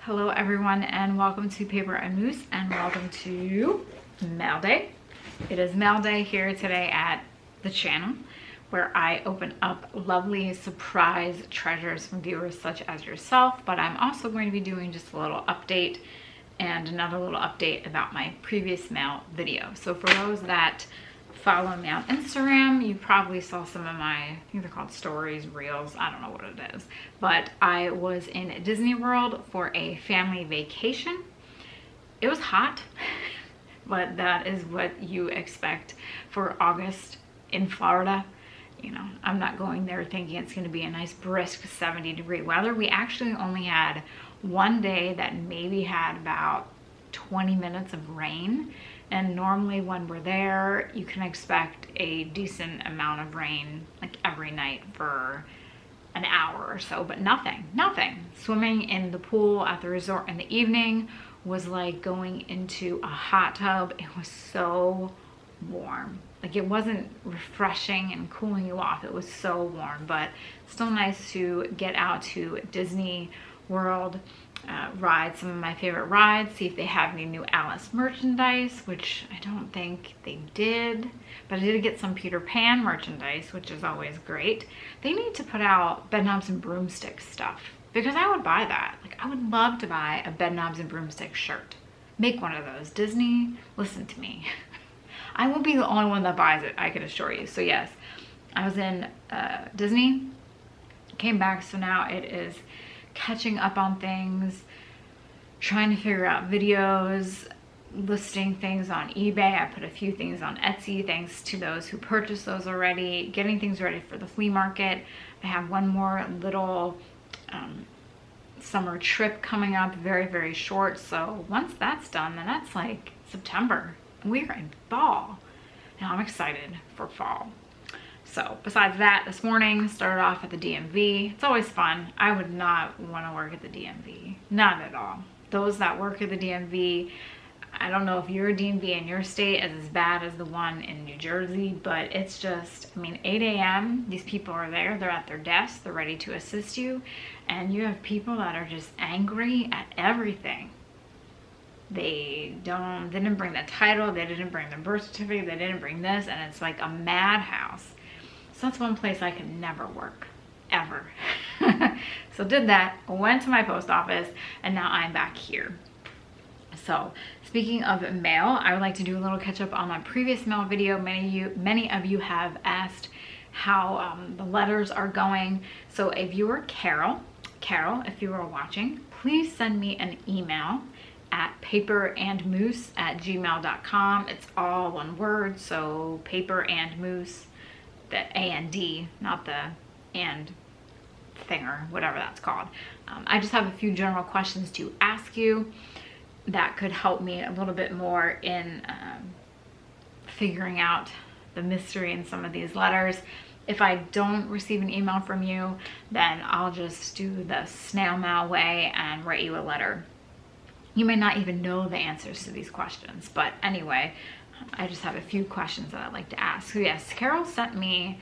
Hello everyone and welcome to Paper and Moose and welcome to Mail Day. It is Mail Day here today at the channel where I open up lovely surprise treasures from viewers such as yourself, but I'm also going to be doing just a little update and another little update about my previous mail video. So for those that follow me on Instagram, you probably saw some of my, I think they're called stories, reels, I don't know what it is. But I was in Disney World for a family vacation. It was hot, but that is what you expect for August in Florida. You know, I'm not going there thinking it's going to be a nice brisk 70-degree weather. We actually only had one day that maybe had about 20 minutes of rain. And normally when we're there, you can expect a decent amount of rain like every night for an hour or so, but nothing. Swimming in the pool at the resort in the evening was like going into a hot tub. It was so warm. Like it wasn't refreshing and cooling you off. It was so warm, but still nice to get out to Disney World. Ride some of my favorite rides, see if they have any new Alice merchandise, which I don't think they did, but I did get some Peter Pan merchandise, which is always great. They need to put out Bedknobs and Broomsticks stuff because I would buy that. Like I would love to buy a Bedknobs and Broomsticks shirt. Make one of those. Disney, listen to me. I won't be the only one that buys it, I can assure you. So yes, I was in Disney, came back, so now it is catching up on things, trying to figure out videos, listing things on eBay. I put a few things on Etsy thanks to those who purchased those already, getting things ready for the flea market. I have one more little summer trip coming up, very short. So once that's done, then that's like September. We're in fall. Now I'm excited for fall. So besides that, this morning started off at the DMV. It's always fun. I would not want to work at the DMV. Not at all. Those that work at the DMV, I don't know if your DMV in your state is as bad as the one in New Jersey, but it's just, I mean, 8 a.m., these people are there, they're at their desks, they're ready to assist you, and you have people that are just angry at everything. They didn't bring the title, they didn't bring the birth certificate, they didn't bring this, and it's like a madhouse. So that's one place I could never work, ever. So did that, went to my post office, and now I'm back here. So speaking of mail, I would like to do a little catch up on my previous mail video. Many of you have asked how the letters are going. So a viewer, Carol, if you are watching, please send me an email at paperandmoose@gmail.com. It's all one word, so paperandmoose, the A-N-D, not the and thinger, whatever that's called. I just have a few general questions to ask you that could help me a little bit more in figuring out the mystery in some of these letters. If I don't receive an email from you, then I'll just do the snail mail way and write you a letter. You may not even know the answers to these questions, but anyway, I just have a few questions that I'd like to ask. So yes, Carol sent me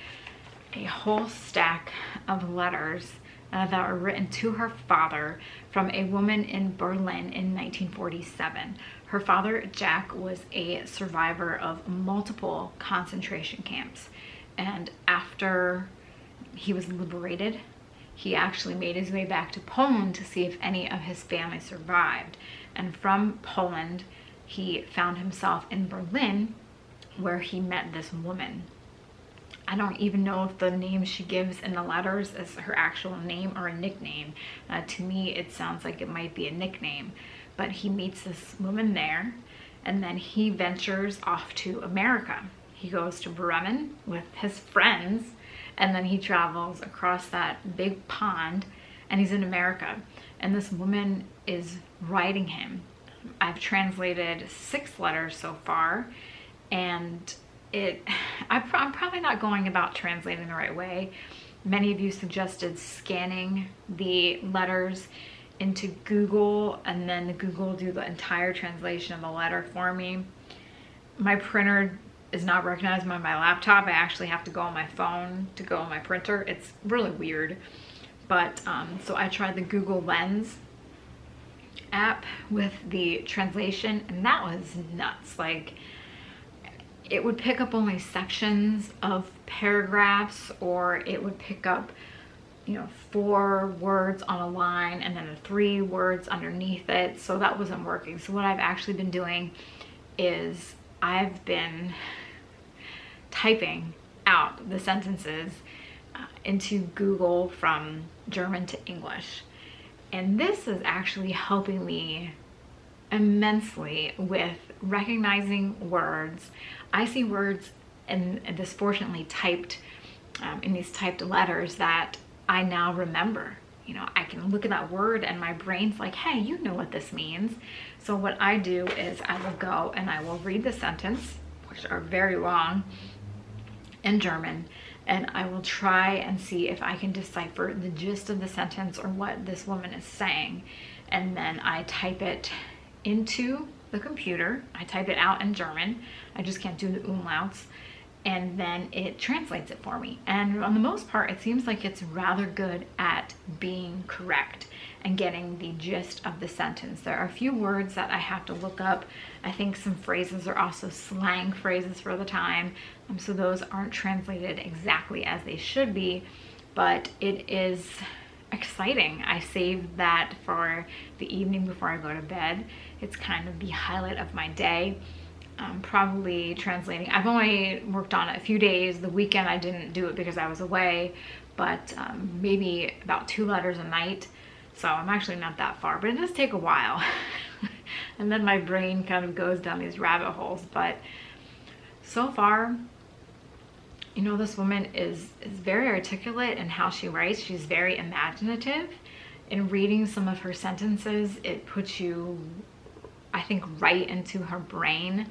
a whole stack of letters that were written to her father from a woman in Berlin in 1947. Her father, Jack, was a survivor of multiple concentration camps. And after he was liberated, he actually made his way back to Poland to see if any of his family survived. And from Poland, he found himself in Berlin where he met this woman. I don't even know if the name she gives in the letters is her actual name or a nickname. To me, it sounds like it might be a nickname. But he meets this woman there, and then he ventures off to America. He goes to Bremen with his friends, and then he travels across that big pond, and he's in America. And this woman is writing him. I've translated 6 letters so far, and I'm probably not going about translating the right way. Many of you suggested scanning the letters into Google and then Google do the entire translation of the letter for me. My printer is not recognized by my laptop. I actually have to go on my phone to go on my printer. It's really weird. But so I tried the Google Lens app with the translation, and that was nuts. Like, it would pick up only sections of paragraphs, or it would pick up, you know, 4 words on a line and then 3 words underneath it. So that wasn't working. So what I've actually been doing is I've been typing out the sentences into Google from German to English. And this is actually helping me immensely with recognizing words. I see words in this, fortunately typed in these typed letters, that I now remember. You know, I can look at that word and my brain's like, hey, you know what this means. So what I do is I will go and I will read the sentence, which are very long, in German, and I will try and see if I can decipher the gist of the sentence or what this woman is saying. And then I type it into the computer. I type it out in German. I just can't do the umlauts. And then it translates it for me. And on the most part, it seems like it's rather good at being correct and getting the gist of the sentence. There are a few words that I have to look up. I think some phrases are also slang phrases for the time. So those aren't translated exactly as they should be, but it is exciting. I saved that for the evening before I go to bed. It's kind of the highlight of my day. Probably translating. I've only worked on it a few days. The weekend I didn't do it because I was away, but maybe about 2 letters a night. So I'm actually not that far, but it does take a while. And then my brain kind of goes down these rabbit holes. But so far, you know, this woman is very articulate in how she writes. She's very imaginative. In reading some of her sentences, it puts you, I think, right into her brain,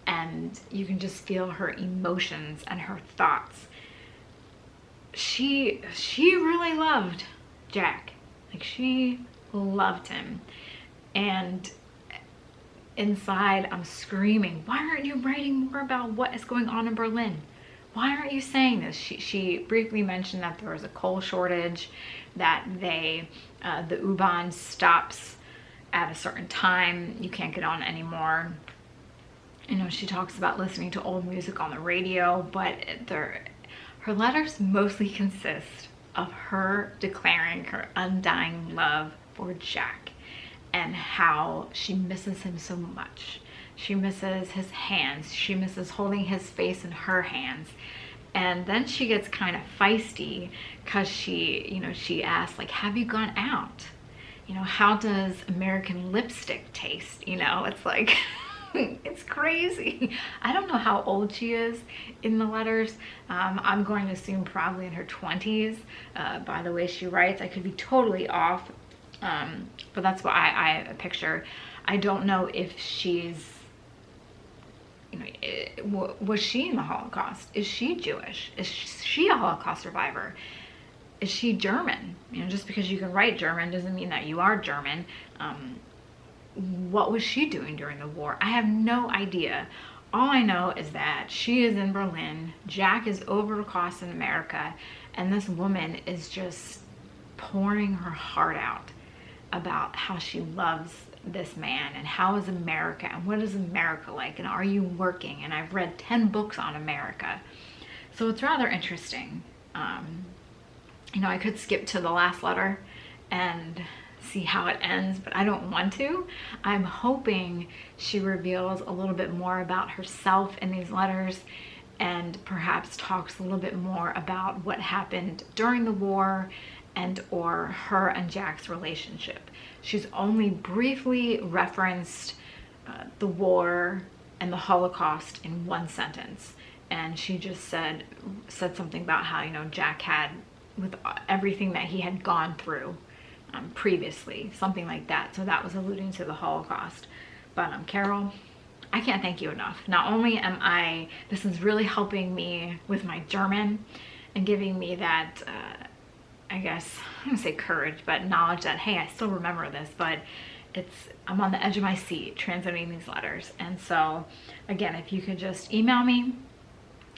and you can just feel her emotions and her thoughts. She really loved Jack. Like, she loved him. And inside I'm screaming, why aren't you writing more about what is going on in Berlin? Why aren't you saying this? She briefly mentioned that there was a coal shortage, that the U-Bahn stops at a certain time, you can't get on anymore. You know, she talks about listening to old music on the radio, but her letters mostly consist of her declaring her undying love for Jack and how she misses him so much. She misses his hands. She misses holding his face in her hands. And then she gets kind of feisty because she asks, like, have you gone out? You know, how does American lipstick taste? You know, it's like, it's crazy. I don't know how old she is in the letters. I'm going to assume probably in her 20s by the way she writes. I could be totally off, but that's what I picture. I don't know if she's, you know, was she in the Holocaust? Is she Jewish? Is she a Holocaust survivor? Is she German? You know, just because you can write German doesn't mean that you are German. What was she doing during the war? I have no idea. All I know is that she is in Berlin, Jack is over across in America, and this woman is just pouring her heart out about how she loves this man and how is America and what is America like and are you working? And I've read 10 books on America. So it's rather interesting. You know, I could skip to the last letter and see how it ends, but I don't want to. I'm hoping she reveals a little bit more about herself in these letters and perhaps talks a little bit more about what happened during the war and or her and Jack's relationship. She's only briefly referenced the war and the Holocaust in one sentence, and she just said something about how, you know, Jack had, with everything that he had gone through previously, something like that. So that was alluding to the Holocaust. But Carol, I can't thank you enough. Not only this is really helping me with my German and giving me that, I guess, I'm gonna say courage, but knowledge that, hey, I still remember this, but I'm on the edge of my seat translating these letters. And so again, if you could just email me.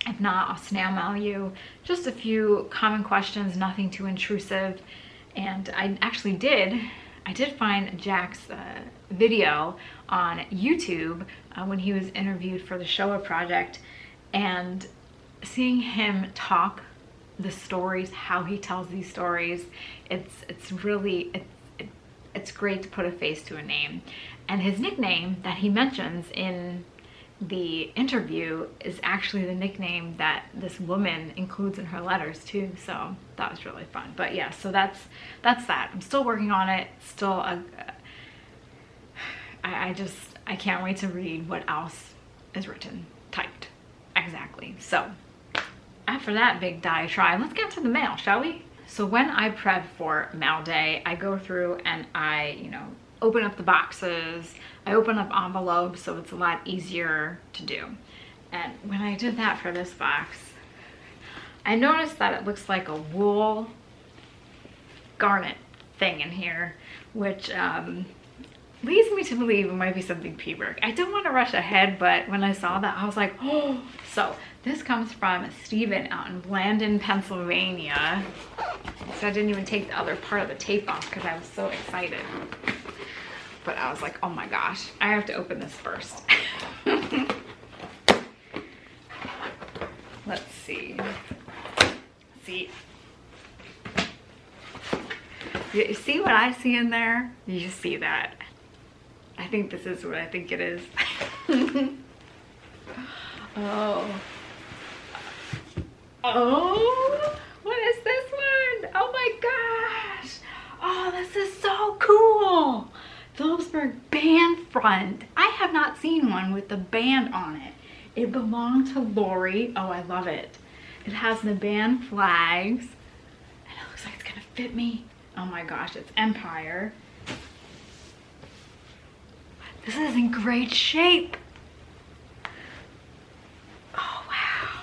If not, I'll snail mail you just a few common questions, nothing too intrusive. And I actually did I did find Jack's video on YouTube when he was interviewed for the Showa Project, and seeing him talk the stories, how he tells these stories, it's really it's great to put a face to a name. And his nickname that he mentions in the interview is actually the nickname that this woman includes in her letters too, so that was really fun. But yeah, so that's that. I'm still working on it. Still I can't wait to read what else is written, typed exactly. So after that big diatribe, let's get to the mail, shall we? So when I prep for mail day, I go through and I, you know, open up the boxes. I open up envelopes, so it's a lot easier to do. And when I did that for this box, I noticed that it looks like a wool garment thing in here, which leads me to believe it might be something P-Berg. I don't want to rush ahead, but when I saw that, I was like, oh. So this comes from Steven out in Blandon, Pennsylvania. So I didn't even take the other part of the tape off because I was so excited. But I was like, oh my gosh, I have to open this first. Let's see. See. You see what I see in there? You see that? I think this is what I think it is. Oh. Oh, what is this one? Oh my gosh. Oh, this is so cool. Phillipsburg band front. I have not seen one with the band on it. It belonged to Lori. Oh, I love it. It has the band flags. And it looks like it's gonna fit me. Oh my gosh, it's Empire. This is in great shape. Oh, wow.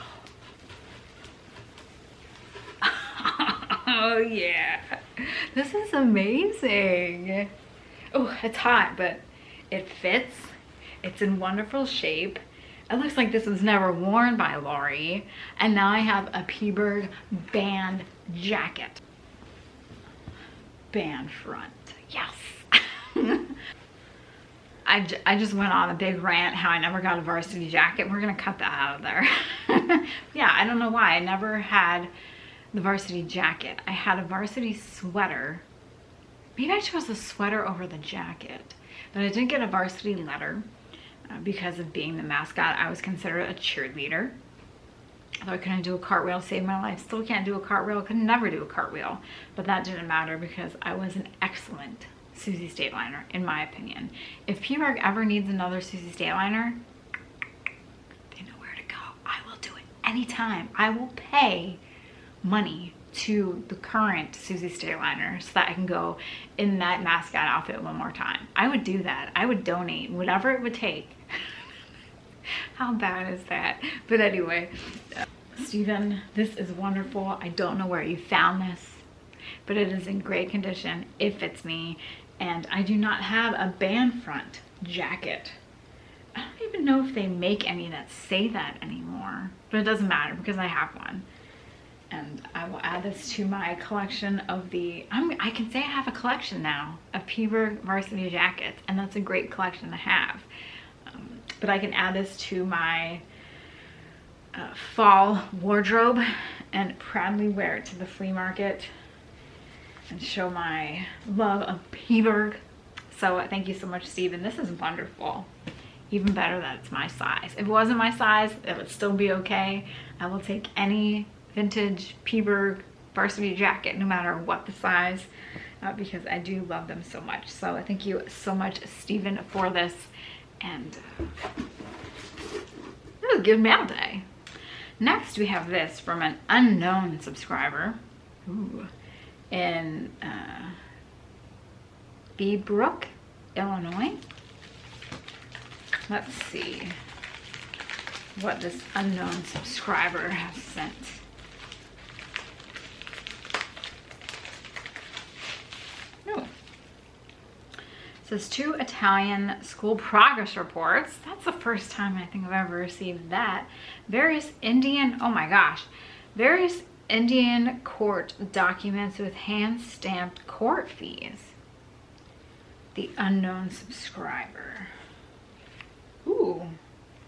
Oh yeah. This is amazing. Oh, it's hot, but it fits. It's in wonderful shape. It looks like this was never worn by Lori. And now I have a P-Berg band jacket. Band front, yes. I just went on a big rant how I never got a varsity jacket. We're gonna cut that out of there. Yeah, I don't know why. I never had the varsity jacket. I had a varsity sweater. Maybe I chose the sweater over the jacket, but I didn't get a varsity letter because of being the mascot. I was considered a cheerleader. Although I couldn't do a cartwheel to save my life. Still can't do a cartwheel, could never do a cartwheel. But that didn't matter because I was an excellent Susie Stateliner, in my opinion. If P-Berg ever needs another Susie Stateliner, they know where to go. I will do it anytime. I will pay money to the current Susie Stateliner so that I can go in that mascot outfit one more time. I would do that. I would donate whatever it would take. How bad is that? But anyway, Steven, this is wonderful. I don't know where you found this, but it is in great condition. It fits me, and I do not have a band front jacket. I don't even know if they make any that say that anymore, but it doesn't matter because I have one. And I will add this to my collection of the, I can say I have a collection now of P-Berg varsity jackets, and that's a great collection to have. But I can add this to my fall wardrobe and proudly wear it to the flea market and show my love of P-Berg. So thank you so much, Steven. This is wonderful. Even better that it's my size. If it wasn't my size, it would still be okay. I will take any vintage P-Berg varsity jacket, no matter what the size, because I do love them so much. So thank you so much, Steven, for this. And it was a good mail day. Next, we have this from an unknown subscriber. Ooh. In Beebrook, Illinois. Let's see what this unknown subscriber has sent. Oh. It says 2 Italian school progress reports. That's the first time I think I've ever received that. Various Indian court documents with hand-stamped court fees. The unknown subscriber. Ooh,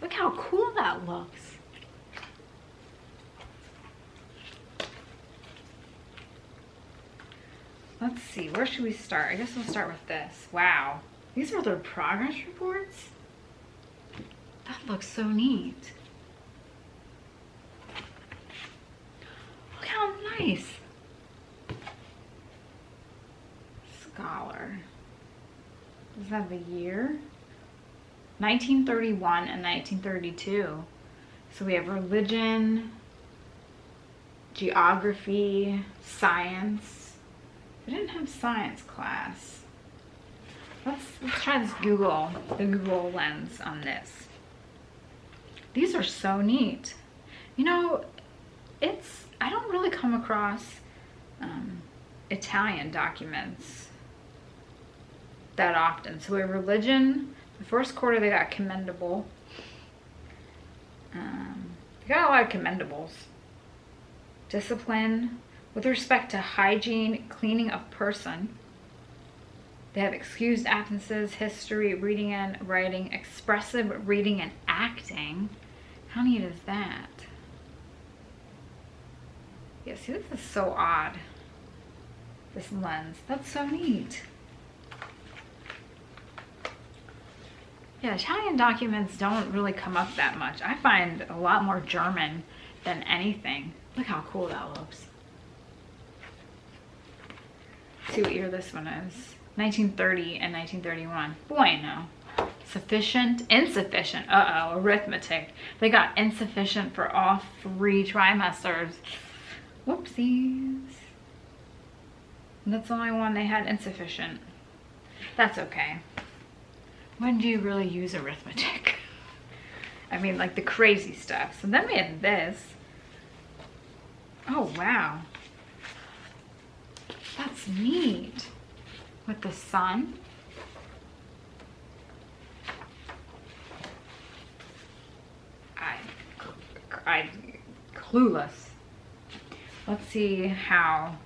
look how cool that looks. Let's see, where should we start? I guess we'll start with this. Wow, these are their progress reports? That looks so neat. Look how nice. Scholar. Does that have a year? 1931 and 1932. So we have religion, geography, science. We didn't have science class. Let's try this the Google lens on this. These are so neat. You know, I don't really come across Italian documents that often. So we have religion. The first quarter they got commendable. They got a lot of commendables. Discipline. With respect to hygiene, cleaning of person. They have excused absences, history, reading and writing, expressive reading and acting. How neat is that? Yeah, see, this is so odd. This lens. That's so neat. Yeah, Italian documents don't really come up that much. I find a lot more German than anything. Look how cool that looks. Let's see what year this one is. 1930 and 1931. Boy, no. Sufficient, insufficient. Uh-oh, arithmetic. They got insufficient for all 3 trimesters. Whoopsies. That's the only one they had insufficient. That's okay. When do you really use arithmetic? I mean, like the crazy stuff. So then we have this. Oh, wow. That's neat. With the sun. I'm clueless. Let's see how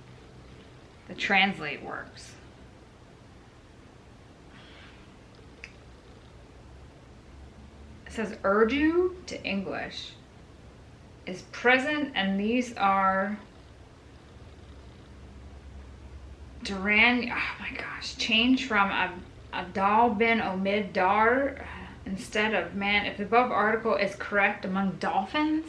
the translate works. It says Urdu to English is present, and these are Duran. Oh my gosh, change from Abdal bin Omid Dar instead of man. If the above article is correct among dolphins,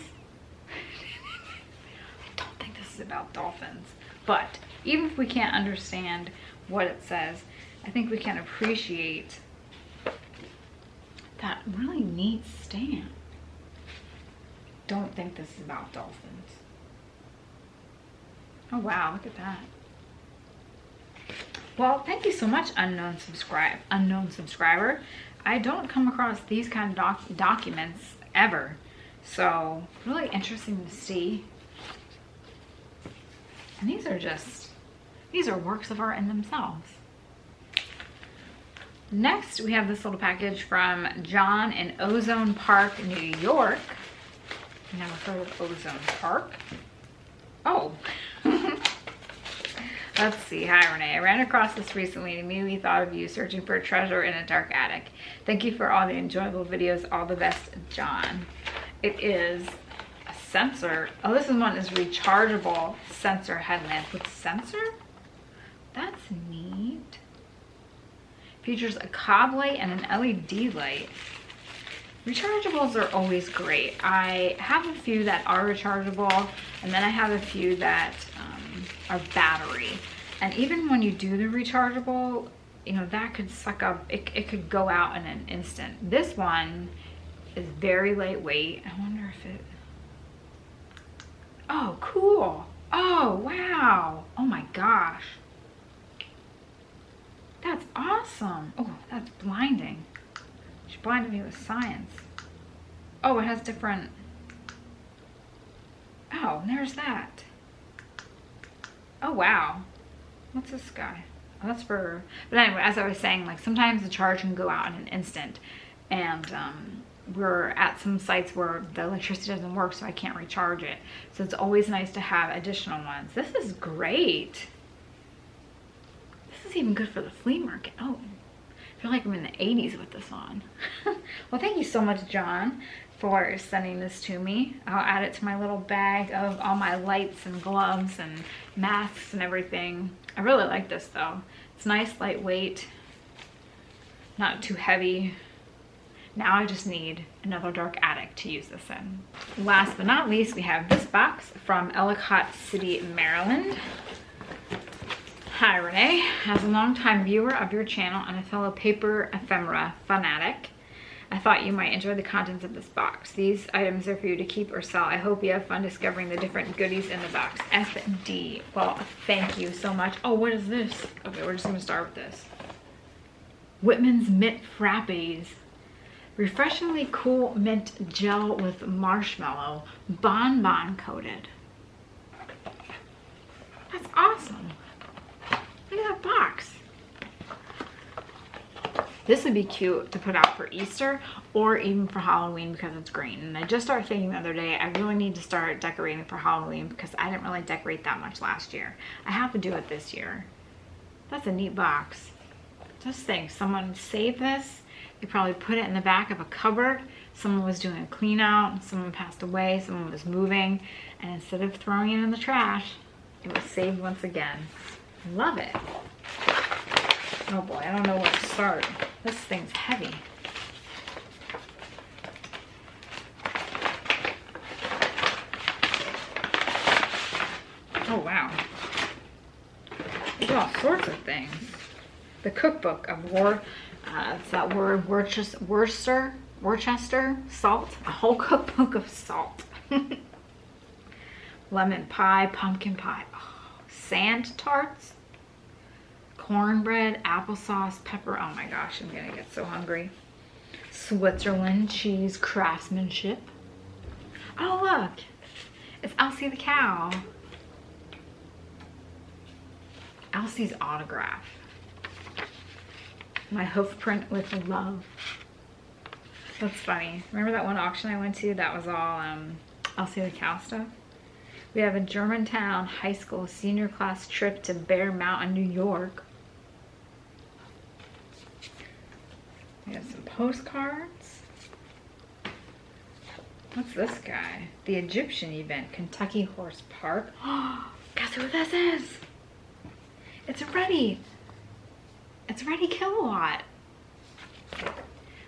I don't think this is about dolphins. But even if we can't understand what it says, I think we can appreciate that really neat stamp. Don't think this is about dolphins. Oh wow, look at that. Well, thank you so much, unknown subscriber. I don't come across these kind of documents ever. So really interesting to see. And these are works of art in themselves. Next, we have this little package from John in Ozone Park, New York. Never heard of Ozone Park. Oh. Let's see. Hi, Renee. I ran across this recently and immediately thought of you searching for a treasure in a dark attic. Thank you for all the enjoyable videos. All the best, John. It is a sensor. Oh, this one is rechargeable sensor headlamp with sensor? That's neat. Features a cob light and an LED light. Rechargeables are always great. I have a few that are rechargeable, and then I have a few that are battery. And even when you do the rechargeable, you know, that could suck up, it could go out in an instant. This one is very lightweight. I wonder if it, oh, cool. Oh, wow. Oh my gosh. That's awesome. Oh, that's blinding. She blinded me with science. Oh, it has different, oh, there's that. Oh, wow. What's this guy? Oh, that's for, but anyway, as I was saying, like sometimes the charge can go out in an instant, and we're at some sites where the electricity doesn't work, so I can't recharge it. So it's always nice to have additional ones. This is great. This is even good for the flea market. Oh, I feel like I'm in the 80s with this on. Well, thank you so much, John, for sending this to me. I'll add it to my little bag of all my lights and gloves and masks and everything. I really like this though. It's nice, lightweight, not too heavy. Now I just need another dark attic to use this in. Last but not least, we have this box from Ellicott City, Maryland. Hi Renee, as a longtime viewer of your channel and a fellow paper ephemera fanatic, I thought you might enjoy the contents of this box. These items are for you to keep or sell. I hope you have fun discovering the different goodies in the box. FD. Well, thank you so much. Oh, what is this? Okay, we're just gonna start with this. Whitman's Mint Frappes. Refreshingly cool mint gel with marshmallow, bonbon coated. That's awesome. Look at that box. This would be cute to put out for Easter or even for Halloween because it's green. And I just started thinking the other day, I really need to start decorating for Halloween because I didn't really decorate that much last year. I have to do it this year. That's a neat box. Just think, someone saved this. They probably put it in the back of a cupboard. Someone was doing a clean out. Someone passed away. Someone was moving. And instead of throwing it in the trash, it was saved once again. Love it. Oh boy, I don't know where to start. This thing's heavy. Oh wow. There's all sorts of things. The cookbook of it's that word, Worcester salt. A whole cookbook of salt. Lemon pie, pumpkin pie. Sand tarts, cornbread, applesauce, pepper. Oh my gosh, I'm gonna get so hungry. Switzerland cheese craftsmanship. Oh look, it's Elsie the cow. Elsie's autograph. My hoof print with love. That's funny. Remember that one auction I went to? That was all Elsie the cow stuff. We have a Germantown High School senior class trip to Bear Mountain, New York. We have some postcards. What's this guy? The Egyptian event, Kentucky Horse Park. Guess who this is? It's Ready. It's Ready Kilowatt.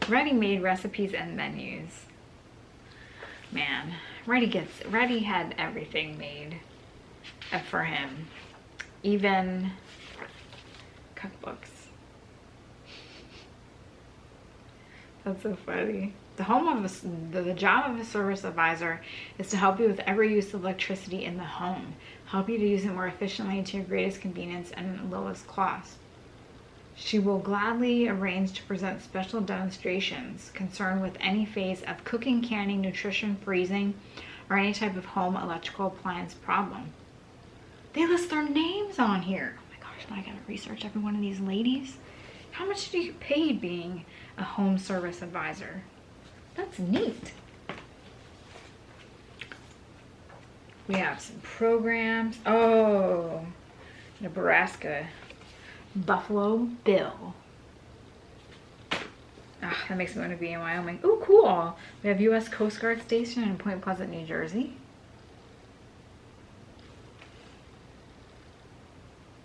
Ready-made recipes and menus. Man, Ready had everything made for him, even cookbooks. That's so funny. The job of a service advisor is to help you with every use of electricity in the home, help you to use it more efficiently to your greatest convenience and lowest cost. She will gladly arrange to present special demonstrations concerned with any phase of cooking, canning, nutrition, freezing, or any type of home electrical appliance problem. They list their names on here. Oh my gosh, now I gotta research every one of these ladies. How much do you get paid being a home service advisor? That's neat. We have some programs. Oh, Nebraska. Buffalo Bill. Ah, that makes me want to be in Wyoming. Oh, cool. We have U.S. Coast Guard Station in Point Pleasant, New Jersey.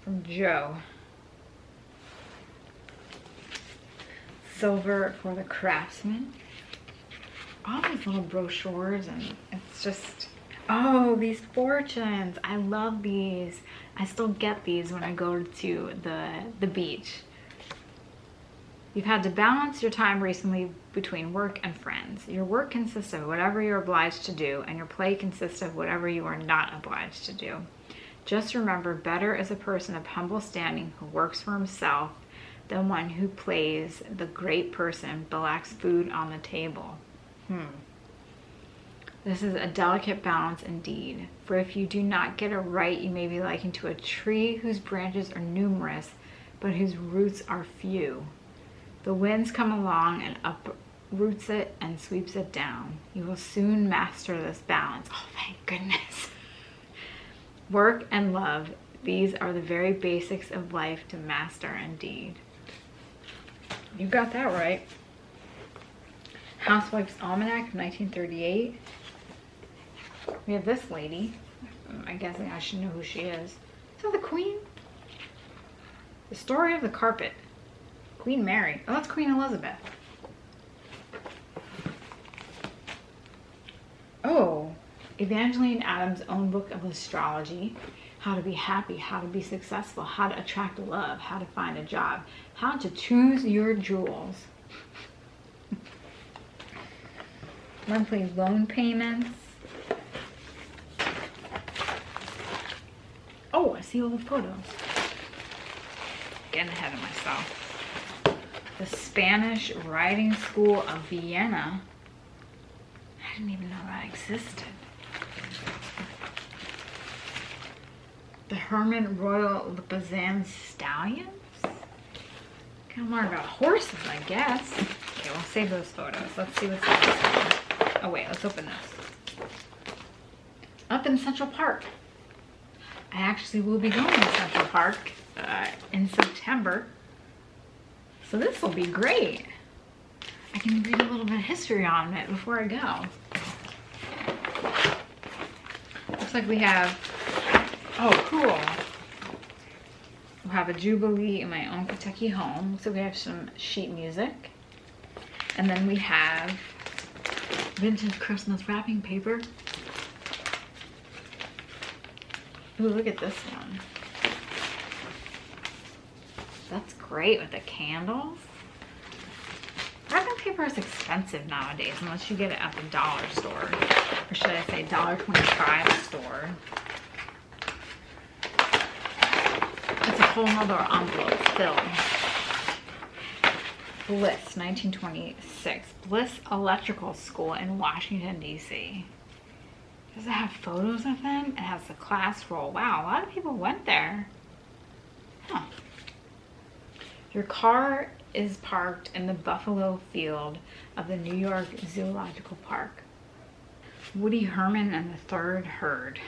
From Joe. Silver for the Craftsman. All these little brochures, and it's just, oh, these fortunes. I love these. I still get these when I go to the beach. You've had to balance your time recently between work and friends. Your work consists of whatever you're obliged to do, and your play consists of whatever you are not obliged to do. Just remember, better is a person of humble standing who works for himself than one who plays the great person but lacks food on the table. This is a delicate balance indeed, for if you do not get it right, you may be likened to a tree whose branches are numerous, but whose roots are few. The winds come along and uproots it and sweeps it down. You will soon master this balance. Oh, thank goodness. Work and love, these are the very basics of life to master indeed. You got that right. Housewife's Almanac, 1938. We have this lady. I guess I should know who she is. Is that the Queen? The Story of the Carpet. Queen Mary. Oh, that's Queen Elizabeth. Oh, Evangeline Adams' own book of astrology. How to be happy, how to be successful, how to attract love, how to find a job, how to choose your jewels. Monthly loan payments. Oh, I see all the photos. Getting ahead of myself. The Spanish Riding School of Vienna. I didn't even know that existed. The Herman Royal Lipizan Stallions? Kind of learn about horses, I guess. Okay, we'll save those photos. Let's see what's in this one. Oh wait, let's open this. Up in Central Park. I actually will be going to Central Park in September. So this will be great. I can read a little bit of history on it before I go. Looks like we have, oh cool. We'll have a Jubilee in my own Kentucky home. So we have some sheet music. And then we have vintage Christmas wrapping paper. Ooh, look at this one. That's great with the candles. Wrapping paper is expensive nowadays unless you get it at the dollar store. Or should I say $1.25 store. It's a whole nother envelope filled. Bliss, 1926. Bliss Electrical School in Washington, D.C. Does it have photos of them? It has the class roll. Wow, a lot of people went there. Huh. Your car is parked in the Buffalo Field of the New York Zoological Park. Woody Herman and the Third Herd.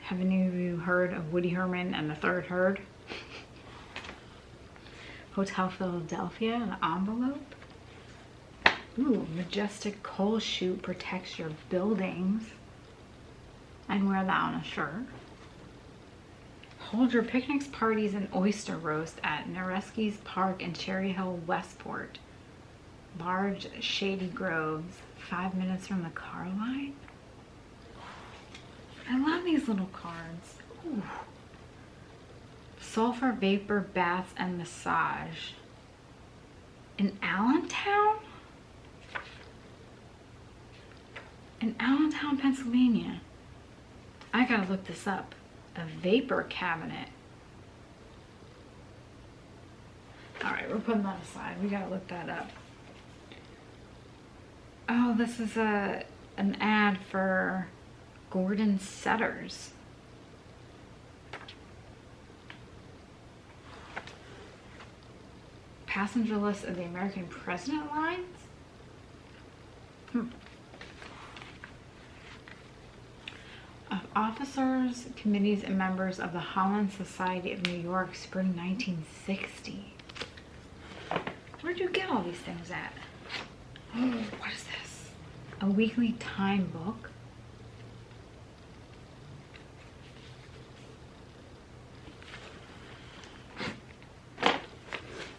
Have any of you heard of Woody Herman and the Third Herd? Hotel Philadelphia, an envelope. Ooh, majestic coal chute protects your buildings. I'd wear that on a shirt. Hold your picnics, parties, and oyster roast at Nareski's Park in Cherry Hill, Westport. Large shady groves, 5 minutes from the car line. I love these little cards. Ooh. Sulfur vapor baths and massage. In Allentown? In Allentown, Pennsylvania. I gotta look this up. A vapor cabinet. Alright, we're putting that aside. We gotta look that up. Oh, this is an ad for Gordon Setters. Passenger list of the American President lines? Of officers, committees, and members of the Holland Society of New York, spring 1960. Where'd you get all these things at? Oh, what is this? A weekly time book.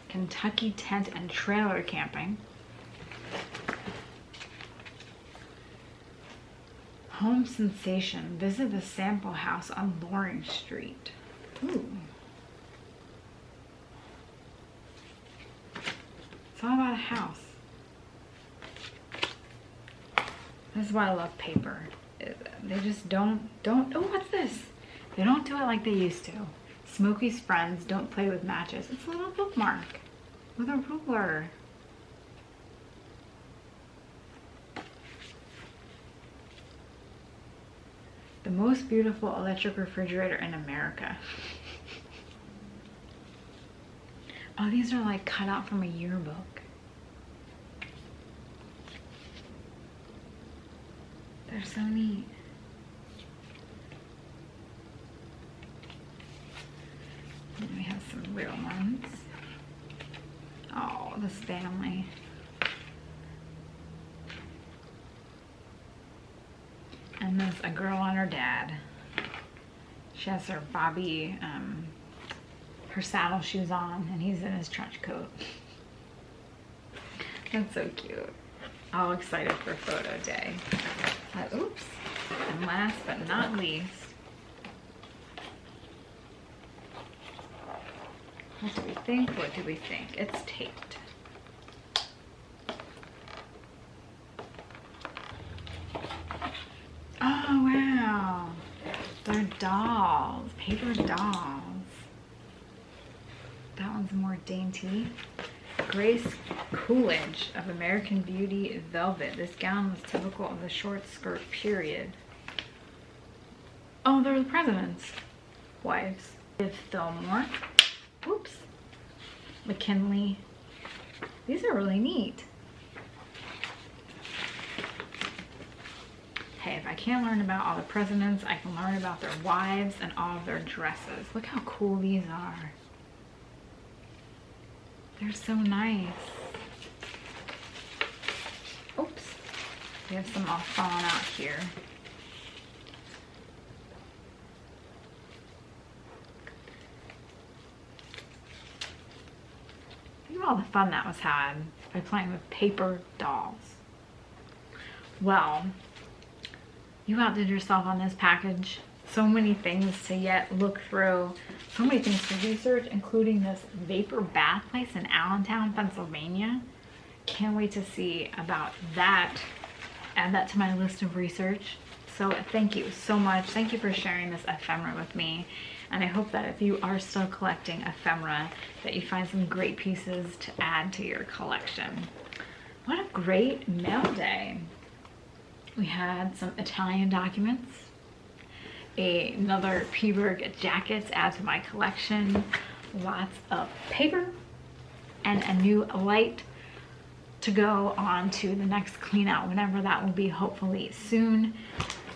Kentucky tent and trailer camping. Home sensation. Visit the sample house on Loring Street. Ooh. It's all about a house. This is why I love paper. They just don't, oh, what's this? They don't do it like they used to. Smokey's friends don't play with matches. It's a little bookmark with a ruler. The most beautiful electric refrigerator in America. Oh, these are like cut out from a yearbook. They're so neat. And we have some real ones. this family. And there's a girl and her dad. She has her bobby, her saddle shoes on, and he's in his trench coat. That's so cute. All excited for photo day. Oops. And last but not least, what do we think? What do we think? It's taped. Oh, wow. They're dolls, paper dolls. That one's more dainty. Grace Coolidge of American Beauty Velvet. This gown was typical of the short skirt period. Oh, they're the president's wives. Viv Fillmore. Oops. McKinley. These are really neat. Hey, if I can't learn about all the presidents, I can learn about their wives and all of their dresses. Look how cool these are. They're so nice. Oops. We have some all falling out here. Think of all the fun that was had by playing with paper dolls. Well, you outdid yourself on this package. So many things to yet look through, so many things to research, including this vapor bath place in Allentown, Pennsylvania. Can't wait to see about that. Add that to my list of research. So thank you so much. Thank you for sharing this ephemera with me. And I hope that if you are still collecting ephemera, that you find some great pieces to add to your collection. What a great mail day. We had some Italian documents, another P-Berg jacket to add to my collection, lots of paper, and a new light to go on to the next clean out, whenever that will be, hopefully soon,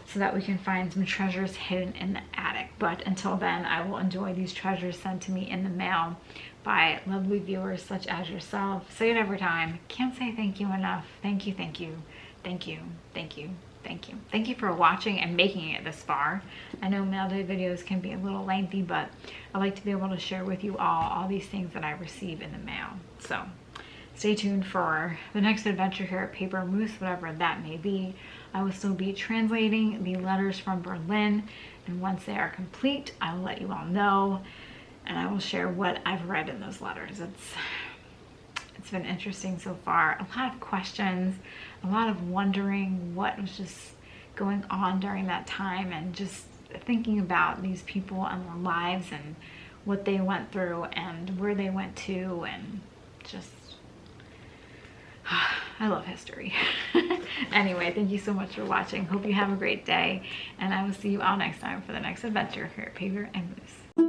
so that we can find some treasures hidden in the attic. But until then, I will enjoy these treasures sent to me in the mail by lovely viewers such as yourself. Say it every time. Can't say thank you enough. Thank you, thank you, thank you, thank you. Thank you. Thank you for watching and making it this far. I know mail day videos can be a little lengthy, but I like to be able to share with you all these things that I receive in the mail. So stay tuned for the next adventure here at Paper Moose, whatever that may be. I will still be translating the letters from Berlin, and once they are complete, I will let you all know, and I will share what I've read in those letters. It's been interesting so far. A lot of questions, a lot of wondering what was just going on during that time, and just thinking about these people and their lives and what they went through and where they went to, and just I love history. Anyway, thank you so much for watching. Hope you have a great day, and I will see you all next time for the next adventure here at Paper and Moose.